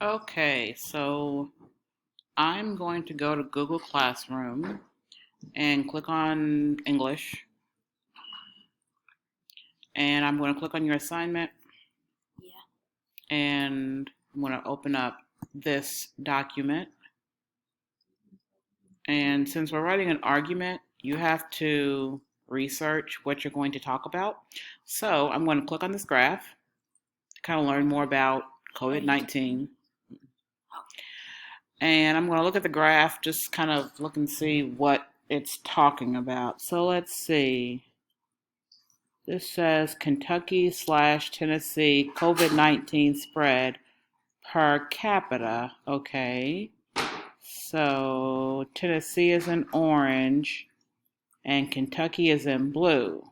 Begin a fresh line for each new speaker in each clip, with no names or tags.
Okay, so I'm going to go to Google Classroom and click on English, and I'm going to click on your assignment,
Yeah.
and I'm going to open up this document. And since we're writing an argument, you have to research what you're going to talk about. So I'm going to click on this graph to kind of learn more about COVID-19.
Oh,
And I'm going to look at the graph, just kind of look and see what it's talking about. So let's see. This says Kentucky/Tennessee COVID-19 spread per capita. Okay. So Tennessee is in orange and Kentucky is in blue.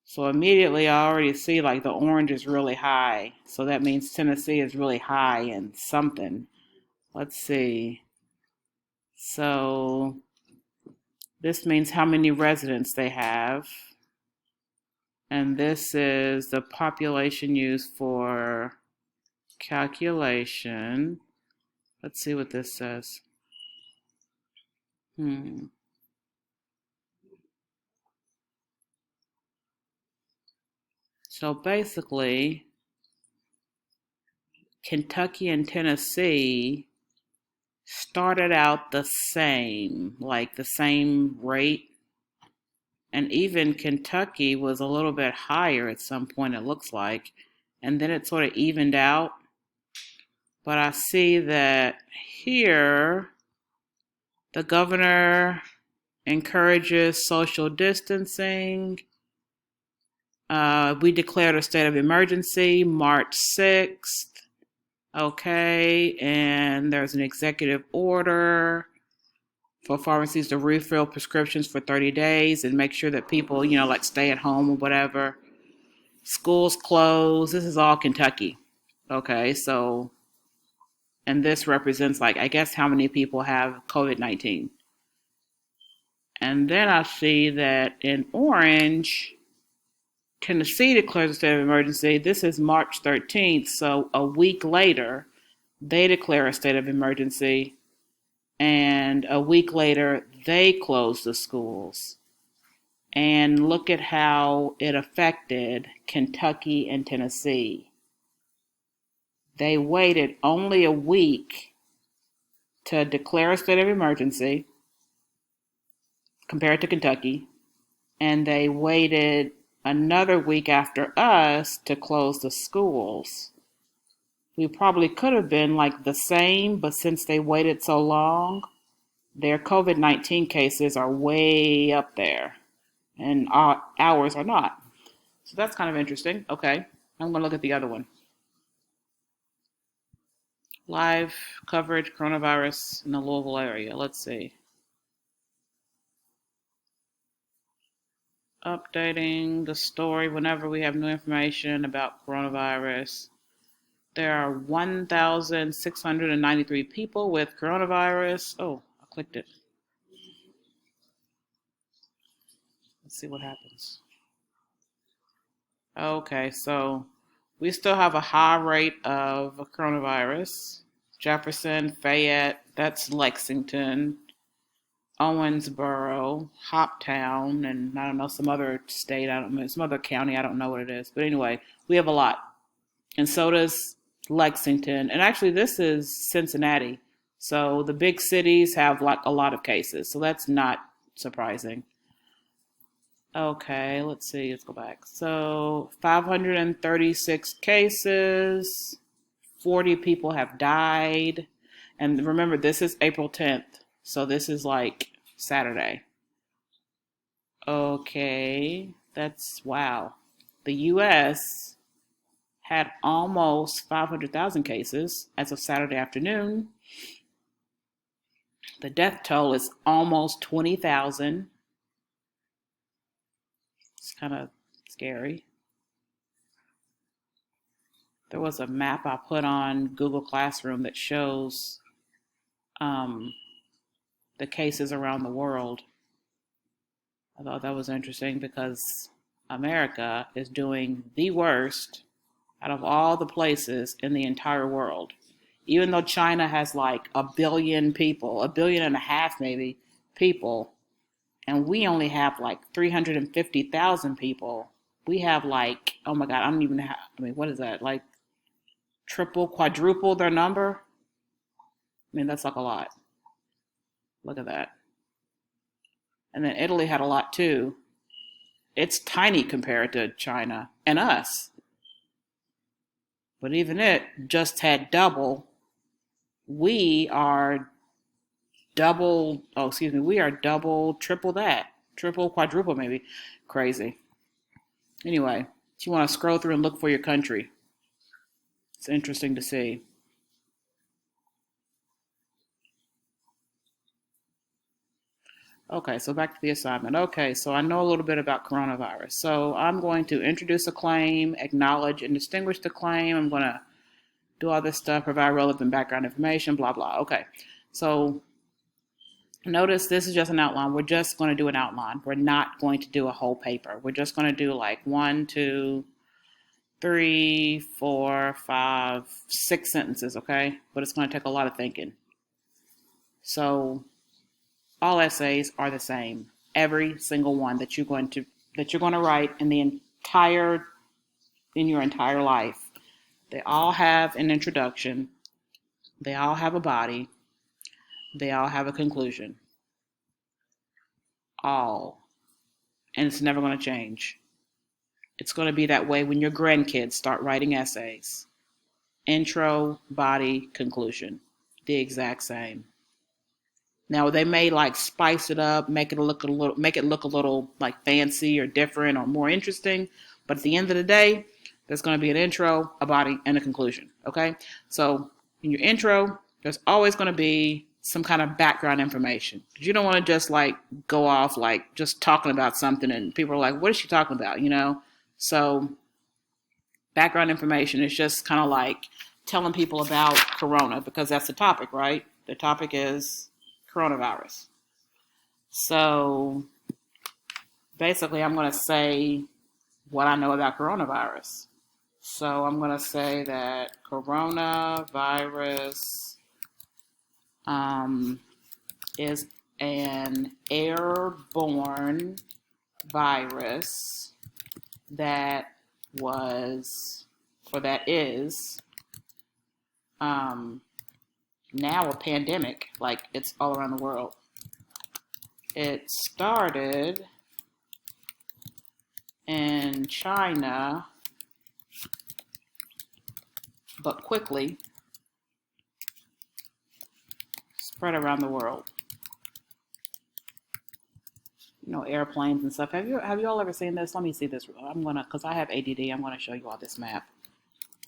So immediately I already see like the orange is really high. So that means Tennessee is really high in something. Let's see. So this means how many residents they have. And this is the population used for calculation. Let's see what this says. So basically, Kentucky and Tennessee started out the same, like the same rate. And even Kentucky was a little bit higher at some point, it looks like. And then it sort of evened out. But I see that here, the governor encourages social distancing. We declared a state of emergency March 6th. Okay, and there's an executive order for pharmacies to refill prescriptions for 30 days and make sure that people, like stay at home or whatever. Schools closed. This is all Kentucky. Okay, so, and this represents, like, I guess how many people have COVID-19. And then I see that in orange, Tennessee declares a state of emergency. This is March 13th, so a week later, they declare a state of emergency, and a week later, they close the schools. And look at how it affected Kentucky and Tennessee. They waited only a week to declare a state of emergency compared to Kentucky, and they waited another week after us to close the schools. We probably could have been like the same, but since they waited so long, their COVID-19 cases are way up there, and ours are not. So that's kind of interesting. Okay, I'm going to look at the other one. Live coverage coronavirus in the Louisville area. Let's see. Updating the story whenever we have new information about coronavirus. There are 1,693 people with coronavirus. Oh, I clicked it. Let's see what happens. Okay, so we still have a high rate of coronavirus. Jefferson, Fayette, that's Lexington, Owensboro, Hoptown, and I don't know, some other state, I don't know, some other county, I don't know what it is. But anyway, we have a lot. And so does Lexington. And actually, this is Cincinnati. So the big cities have like a lot of cases. So that's not surprising. Okay, let's see. Let's go back. So 536 cases, 40 people have died. And remember, this is April 10th. So this is like Saturday. Okay, that's wow. The US had almost 500,000 cases as of Saturday afternoon. The death toll is almost 20,000. It's kind of scary. There was a map I put on Google Classroom that shows um, the cases around the world. I thought that was interesting because America is doing the worst out of all the places in the entire world. Even though China has like 1 billion people, 1.5 billion maybe people, and we only have like 350,000 people. We have like, oh my God, I don't even have, I mean, what is that? Like triple, quadruple their number? I mean, that's like a lot. Look at that. And then Italy had a lot too. It's tiny compared to China and us. But even it just had double. We are double, oh, excuse me, we are double, triple that. Triple, quadruple maybe. Crazy. Anyway, if you want to scroll through and look for your country, it's interesting to see. Okay, so back to the assignment. Okay, so I know a little bit about coronavirus. So I'm going to introduce a claim, acknowledge and distinguish the claim. I'm going to do all this stuff, provide relevant background information, blah, blah. Okay, so notice this is just an outline. We're just going to do an outline. We're not going to do a whole paper. We're just going to do like 1, 2, 3, 4, 5, 6 sentences, okay? But it's going to take a lot of thinking. So all essays are the same. Every single one that you're going to write in your entire life. They all have an introduction. They all have a body. They all have a conclusion. All. And it's never going to change. It's going to be that way when your grandkids start writing essays. Intro, body, conclusion. The exact same. Now they may like spice it up, make it look a little like fancy or different or more interesting, but at the end of the day, there's going to be an intro, a body, and a conclusion. Okay, so in your intro, there's always going to be some kind of background information. You don't want to just like go off like just talking about something and people are like, "What is she talking about?" You know. So background information is just kind of like telling people about corona because that's the topic, right? The topic is coronavirus. So basically, I'm going to say what I know about coronavirus. So I'm going to say that coronavirus is an airborne virus that is now a pandemic, like it's all around the world. It started in China, but quickly spread around the world. You know, airplanes and stuff. Have you all ever seen this? Let me see this. Because I have ADD, I'm gonna show you all this map.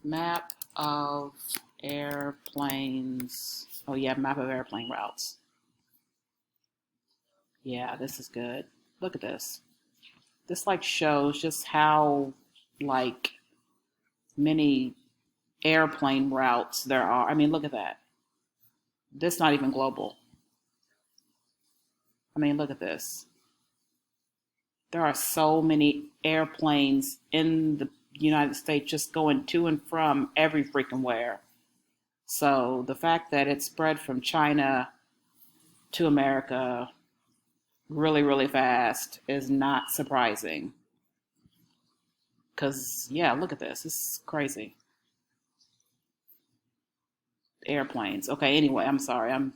Map of airplanes. Oh yeah, map of airplane routes. Yeah, this is good. Look at this. This like shows just how like many airplane routes there are. I mean, look at that. This is not even global. I mean, look at this. There are so many airplanes in the United States just going to and from every freaking where. So the fact that it spread from China to America really, really fast is not surprising. Because, yeah, look at this. This is crazy. Airplanes. Okay, anyway, I'm sorry. I'm